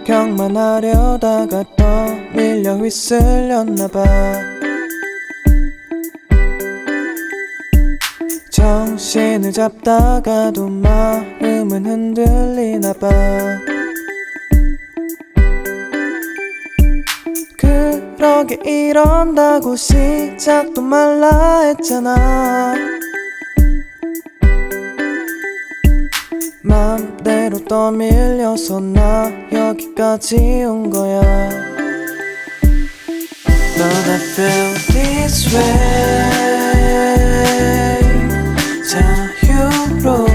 구경만 하려다가 떠밀려 휩쓸렸나봐. 정신을 잡다가도 마음은 흔들리나봐. 그러게 이런다고 시작도 말라 했잖아. 맘대로 떠밀려서 나 여기까지 온 거야. But I feel this way. 자유로워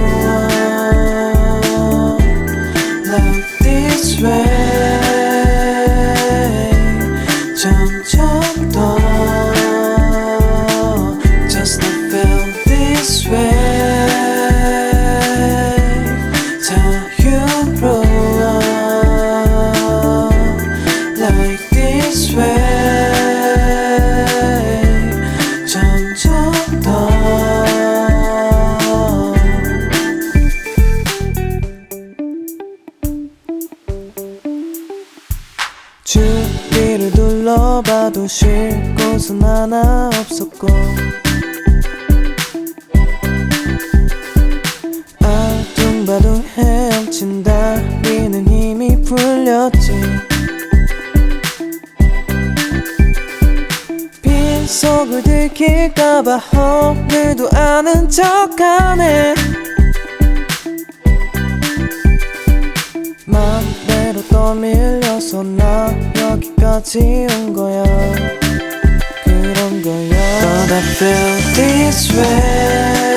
Like this way. 점점 더 Just I feel this way. Like this way. 점점 더 주위를 둘러봐도 쉴 곳은 하나 없었고 아둥바둥 헤엄친 다리는 힘이 풀렸지. 빈속을 들킬까봐 오늘도 아는 척하네. 맘대로 떠밀려서 나 여기까지 온 거야. 그런 거야. But I feel this way.